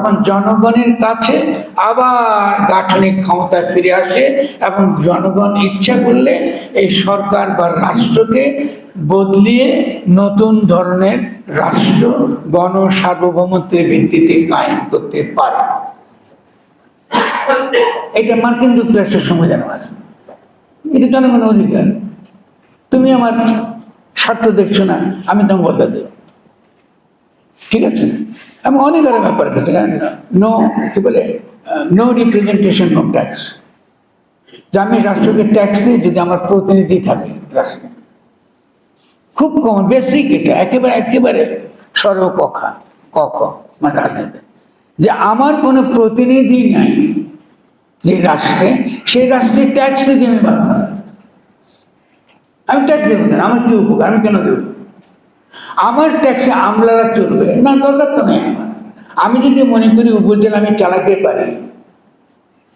তখন জনগণের কাছে আবার গাঠনিক ক্ষমতা ফিরে আসে এবং জনগণ ইচ্ছা করলে এই সরকার বা রাষ্ট্রকে বদলিয়ে নতুন ধরনের রাষ্ট্র গণসার্বভৌমত্বের ভিত্তিতে কায়েম করতে পারে। এটা মার্কিন যুক্তরাষ্ট্রের সংবিধানে আছে, এটা জনগণের অধিকার। তুমি আমার স্বার্থ দেখছো না, আমি তোমাকে বদলা দেব, ঠিক আছে না? আমি অনেক আরো ব্যাপার কাছে নো কি বলে নো রিপ্রেজেন্টেশন নো ট্যাক্স, যে আমি রাষ্ট্রকে ট্যাক্স দিই যদি আমার প্রতিনিধি থাকে রাষ্ট্রে। খুব কম, বেসিক এটা, একেবারে সর্বপক্ষা কখ মানে রাজনীতি, যে আমার কোনো প্রতিনিধি নাই যে রাষ্ট্রে, সেই রাষ্ট্রে ট্যাক্স দিতে আমি বাধ্য। আমি ট্যাক্স দেবো না, আমার কি উপকার, আমি কেন দেবো? আমার ট্যাক্সে আমলারা চলবে না, দরকার তো নেই আমার। আমি যদি মনে করি উপজেলা আমি চালাতে পারি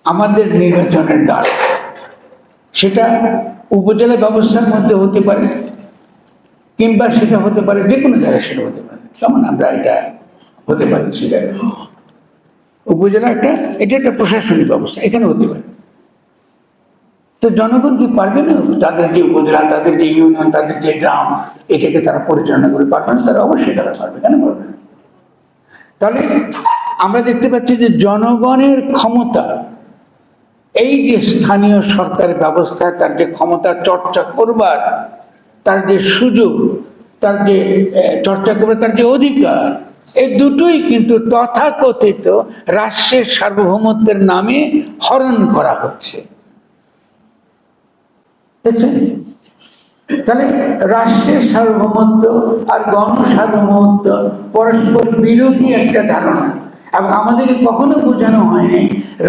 আমাদের নির্বাচনের দ্বারা, সেটা উপজেলা ব্যবস্থার মধ্যে হতে পারে কিংবা সেটা হতে পারে যে কোনো জায়গায়, সেটা হতে পারে। যেমন আমরা এটা হতে পারি সেটা উপজেলা এটা একটা প্রশাসনিক ব্যবস্থা, এখানে হতে পারে। তো জনগণ কি পারবে না তাদের যে উপজেলা, তাদের যে ইউনিয়ন, তাদের যে গ্রাম, এটাকে তারা পরিচালনা করে পারবে না? তারা অবশ্যই তারা পারবে, কেন পারবে না? তাহলে আমরা দেখতে পাচ্ছি যে জনগণের ক্ষমতা, এই যে স্থানীয় সরকার ব্যবস্থা, তার যে ক্ষমতা চর্চা করবার, তার যে সুযোগ, তার যে চর্চা করবার তার যে অধিকার, এই দুটোই কিন্তু তথাকথিত রাষ্ট্রের সার্বভৌমত্বের নামে হরণ করা হচ্ছে। দেখছেন? তাহলে রাষ্ট্রের সার্বভৌমত্ব আর গণসার্বভৌমত্ব পরস্পর বিরোধী একটা ধারণা, এবং আমাদেরকে কখনো বোঝানো হয়নি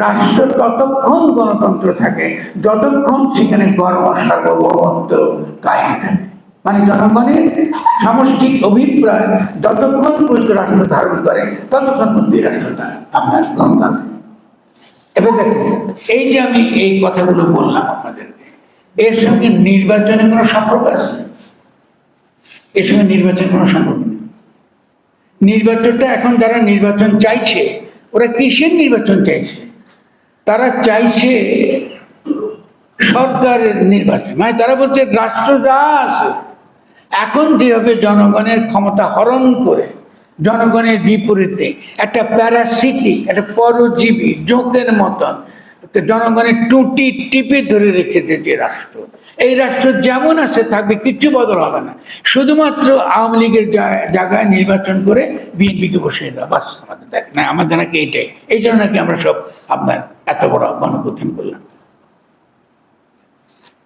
রাষ্ট্র ততক্ষণ গণতন্ত্র থাকে যতক্ষণ সেখানে গণসার্বভৌমত্ব কায়েম থাকে, মানে জনগণের সামষ্টিক অভিপ্রায় যতক্ষণ পর্যন্ত রাষ্ট্র ধারণ করে ততক্ষণ পর্যন্ত রাষ্ট্রটা আপনার গণতান্ত্রিক। এবার দেখুন, এই যে আমি এই কথাগুলো বললাম আপনাদেরকে, এর সঙ্গে নির্বাচনের কোনো সম্পর্ক আছে? এর সঙ্গে নির্বাচনের কোনো সম্পর্ক নেই। নির্বাচনটা এখন যারা নির্বাচন চাইছে, ওরা কিসের নির্বাচন চাইছে? তারা চাইছে সরকারের নির্বাচন, মানে তারা বলছে রাষ্ট্র যা আছে এখন যেভাবে জনগণের ক্ষমতা হরণ করে জনগণের বিপরীতে একটা প্যারাসিটিক, একটা পরজীবী জোকের মতন জনগণের টুটি টিপে ধরে রেখেছে যে রাষ্ট্র, এই রাষ্ট্র যেমন আছে থাকবে, কিচ্ছু বদল হবে না, শুধুমাত্র আওয়ামী লীগের জায়গায় নির্বাচন করে বিএনপিকে বসিয়ে দেওয়া, বাস আমাদের দেখ না, আমাদের নাকি এইটাই, এই জন্য নাকি আমরা সব আপনার এত বড় গণপ্রদান করলাম।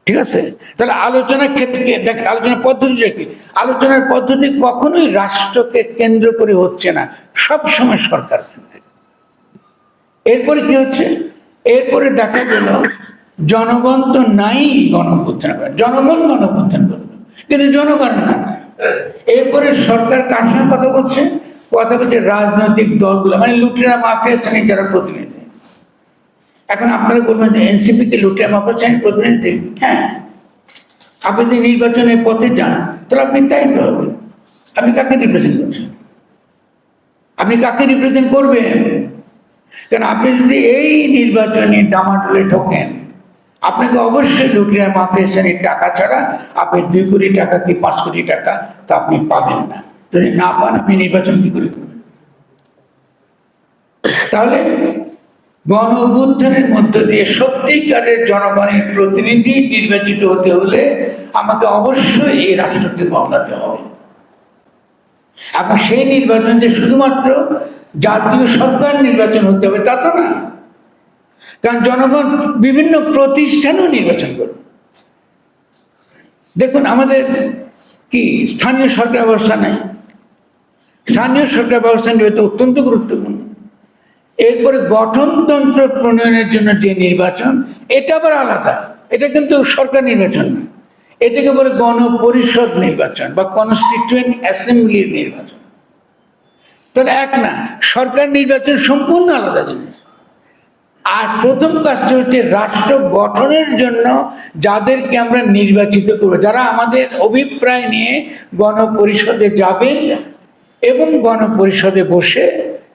ঠিক আছে? তাহলে আলোচনার ক্ষেত্রে দেখেন, আলোচনার পদ্ধতিটা কি? আলোচনার পদ্ধতি কখনোই রাষ্ট্রকে কেন্দ্র করে হচ্ছে না, সবসময় সরকার কেন্দ্রে। এরপরে কি হচ্ছে? এরপরে দেখা গেল জনগণ তো নাই গণঅভ্যুত্থান করে, জনগণ গণঅভ্যুত্থান করবে, কিন্তু জনগণ না। এরপরে সরকার কার সঙ্গে কথা বলছে রাজনৈতিক দলগুলো, মানে লুটেরা মাফিয়া শ্রেণীর যারা প্রতিনিধি। এখন আপনারা বলবেন যে এনসিপি কে লুটেরা মাফিয়া শ্রেণীর প্রতিনিধি? হ্যাঁ, আপনি যদি নির্বাচনের পথে যান তাহলে আপনি তাই তো হবে। আপনি কাকে রিপ্রেজেন্ট করছেন? আপনি কাকে রিপ্রেজেন্ট করবেন? কারণ আপনি যদি এই নির্বাচনে ডামাডোলে ঢোকেন, আপনাকে অবশ্যই লুটেরা মাফিয়া শ্রেণীর টাকা ছাড়া আপনি 2 কোটি টাকা কি 5 কোটি টাকা তা আপনি পাবেন না। যদি না পান, আপনি নির্বাচন কি করে করবেন? তাহলে গণ অভ্যুত্থানের মধ্য দিয়ে সত্যিকারের জনগণের প্রতিনিধি নির্বাচিত হতে হলে আমাকে অবশ্যই এই রাষ্ট্রকে বদলাতে হবে। এবং সেই নির্বাচন যে শুধুমাত্র জাতীয় সরকার নির্বাচন হতে হবে তা তো না, কারণ জনগণ বিভিন্ন প্রতিষ্ঠানও নির্বাচন করবে। দেখুন, আমাদের কি স্থানীয় সরকার ব্যবস্থা নাই? স্থানীয় সরকার ব্যবস্থা নিয়ে তো অত্যন্ত গুরুত্বপূর্ণ। এরপরে গঠনতন্ত্র প্রণয়নের জন্য যে নির্বাচন, এটা আবার আলাদা, এটা কিন্তু সরকার নির্বাচন না, এটাকে বলে গণপরিষদ নির্বাচন বা কনস্টিটিউয়েন্ট অ্যাসেম্বলির নির্বাচন। তাহলে এক না, সরকার নির্বাচন সম্পূর্ণ আলাদা জিনিস। আর প্রথম কাজটা হচ্ছে রাষ্ট্র গঠনের জন্য যাদেরকে আমরা নির্বাচিত করবো, যারা আমাদের অভিপ্রায় নিয়ে গণপরিষদে যাবেন এবং গণপরিষদে বসে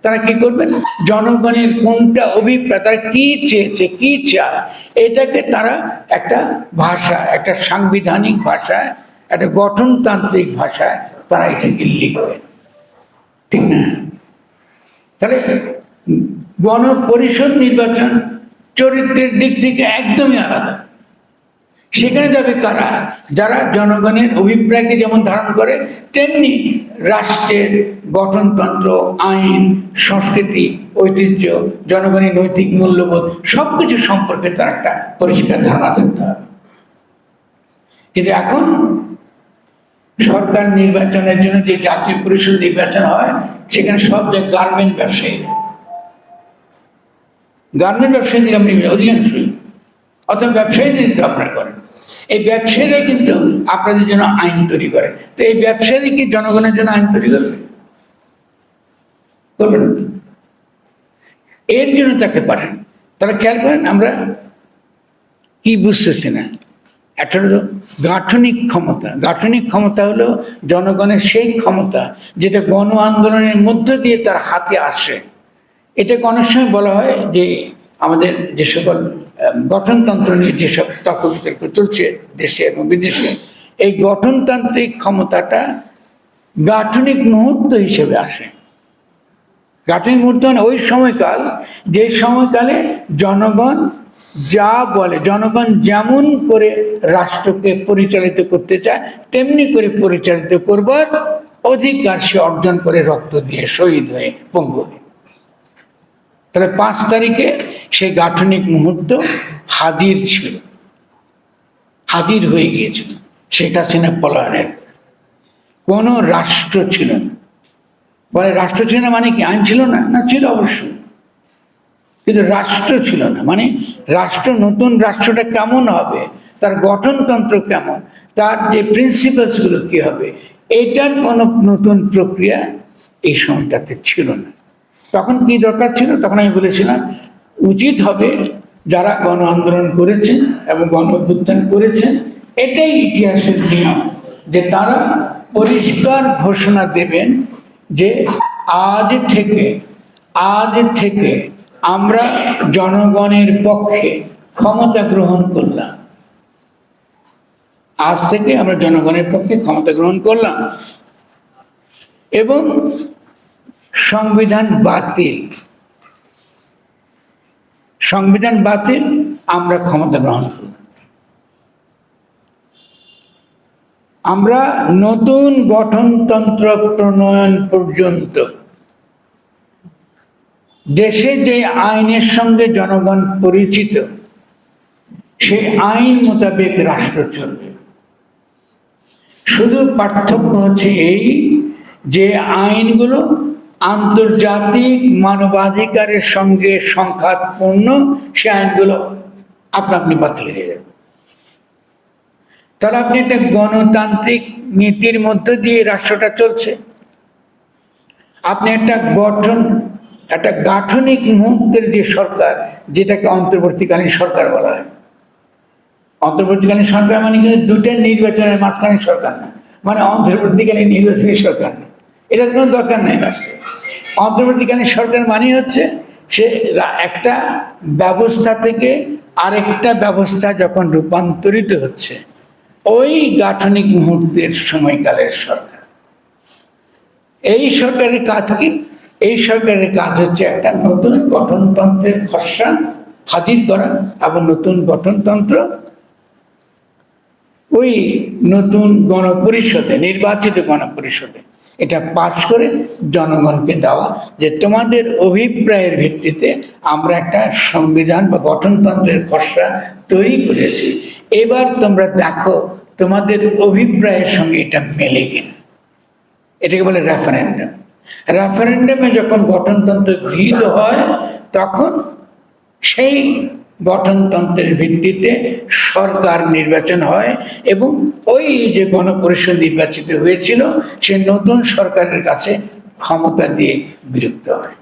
তারা কি করবেন, জনগণের কোনটা অভিপ্রায়, তারা কি চেয়েছে, কি চায়, এটাকে তারা একটা ভাষা, একটা সাংবিধানিক ভাষায়, একটা গঠনতান্ত্রিক ভাষায় তারা এটাকে লিখবেন, ঠিক না? তাহলে গণপরিষদ নির্বাচন চরিত্রের দিক থেকে একদমই আলাদা। সেখানে যাবে কারা, যারা জনগণের অভিপ্রায়কে যেমন ধারণ করে, তেমনি রাষ্ট্রের গঠনতন্ত্র, আইন, সংস্কৃতি, ঐতিহ্য, জনগণের নৈতিক মূল্যবোধ সবকিছু সম্পর্কে তার একটা পরিষ্কার ধারণা থাকতে হবে। কিন্তু এখন সরকার নির্বাচনের জন্য যে জাতীয় পরিষদ নির্বাচন হয়, সেখানে সব জায়গায় গার্মেন্ট ব্যবসায়ীরা, আপনি অধিকাংশই, অথবা ব্যবসায়ীদের আপনারা করেন, এই ব্যবসায়ীরা কিন্তু আপনাদের জন্য আইন তৈরি করে। তো এই ব্যবসায়ী কি জনগণের জন্য আইন তৈরি করবে? করবে না। এর জন্য তাকে পাঠান। তারা খেয়াল করেন, আমরা কি বুঝতেছি না, একটা হলো গাঠনিক ক্ষমতা। গাঠনিক ক্ষমতা হলো জনগণের সেই ক্ষমতা যেটা গণ আন্দোলনের মধ্য দিয়ে তার হাতে আসে। এটাকে অনেক সময় বলা হয় যে আমাদের যে সকল গঠনতন্ত্র নিয়ে যেসব তর্ক বিতর্ক চলছে দেশে এবং বিদেশে, এই গঠনতান্ত্রিক ক্ষমতাটা গাঠনিক মুহূর্ত হিসেবে আসে। গাঠনিক মুহূর্ত মানে ওই সময়কাল, যে সময়কালে জনগণ যা বলে, জনগণ যেমন করে রাষ্ট্রকে পরিচালিত করতে চায় তেমনি করে পরিচালিত করবার অধিকার সে অর্জন করে রক্ত দিয়ে, শহীদ হয়ে, পঙ্গু হয়ে। তাহলে 5 তারিখে সেই গাঠনিক মুহূর্ত হাজির ছিল, হাজির হয়ে গিয়েছিল শেখ হাসিনা পলায়নের। কোনো রাষ্ট্র ছিল না। বলে রাষ্ট্র ছিল না মানে কি আইন ছিল না? না, ছিল অবশ্যই, কিন্তু রাষ্ট্র ছিল না। মানে রাষ্ট্র, নতুন রাষ্ট্রটা কেমন হবে, তার গঠনতন্ত্র কেমন, তার যে প্রিন্সিপালসগুলো কি হবে, এটার কোনো নতুন প্রক্রিয়া এই সময়টাতে ছিল না। তখন কি দরকার ছিল? তখন আমি বলেছিলাম উচিত হবে যারা গণ আন্দোলন করেছেন এবং গণ অভ্যুত্থান করেছেন, এটাই ইতিহাসের নিয়ম যে তারা পরিষ্কার ঘোষণা দেবেন যে আজ থেকে আমরা জনগণের পক্ষে ক্ষমতা গ্রহণ করলাম। আজ থেকে আমরা জনগণের পক্ষে ক্ষমতা গ্রহণ করলাম এবং সংবিধান বাতিল, আমরা ক্ষমতা গ্রহণ করলাম। আমরা নতুন গঠনতন্ত্র প্রণয়ন পর্যন্ত দেশে যে আইনের সঙ্গে জনগণ পরিচিত, সেই আইন মোতাবেক রাষ্ট্র চলবে। শুধু পার্থক্য হচ্ছে এই যে আইনগুলো আন্তর্জাতিক মানবাধিকারের সঙ্গে সংঘাতপূর্ণ, সে আইনগুলো আপনি বাতিল হয়ে যাবে। তাহলে আপনি একটা গণতান্ত্রিক নীতির মধ্য দিয়ে রাষ্ট্রটা চলছে, আপনি একটা গাঠনিক মুহূর্তের যে সরকার, যেটাকে অন্তর্বর্তীকালীন সরকার বলা হয়। অন্তর্বর্তীকালীন সরকার মানে কিন্তু 2টা নির্বাচনের মাঝখানে সরকার না, মানে অন্তর্বর্তীকালীন নির্বাচনী সরকার না, এটার কোনো দরকার নেই রাষ্ট্রে। অন্তর্বর্তীকালীন সরকার মানে হচ্ছে সে একটা ব্যবস্থা থেকে আরেকটা ব্যবস্থা যখন রূপান্তরিত হচ্ছে, ওই গাঠনিক মুহূর্তের সময়কালের সরকার। এই সরকারের কাজ কি? এই সরকারের কাজ হচ্ছে একটা নতুন গঠনতন্ত্রের খসড়া হাজির করা এবং নতুন গঠনতন্ত্র ওই নতুন গণপরিষদে, নির্বাচিত গণপরিষদে এটা পাশ করে জনগণকে দেওয়া, যে তোমাদের অভিপ্রায়ের ভিত্তিতে আমরা একটা সংবিধান বা গঠনতন্ত্রের খসড়া তৈরি করেছি, এবার তোমরা দেখো তোমাদের অভিপ্রায়ের সঙ্গে এটা মেলে কিনা। এটাকে বলে রেফারেন্ডাম। রেফারেন্ডামে যখন গঠনতন্ত্র গৃহীত হয়, তখন সেই গঠনতন্ত্রের ভিত্তিতে সরকার নির্বাচন হয় এবং ওই যে গণপরিষদ নির্বাচিত হয়েছিল সে নতুন সরকারের কাছে ক্ষমতা দিয়ে বিরক্ত হয়।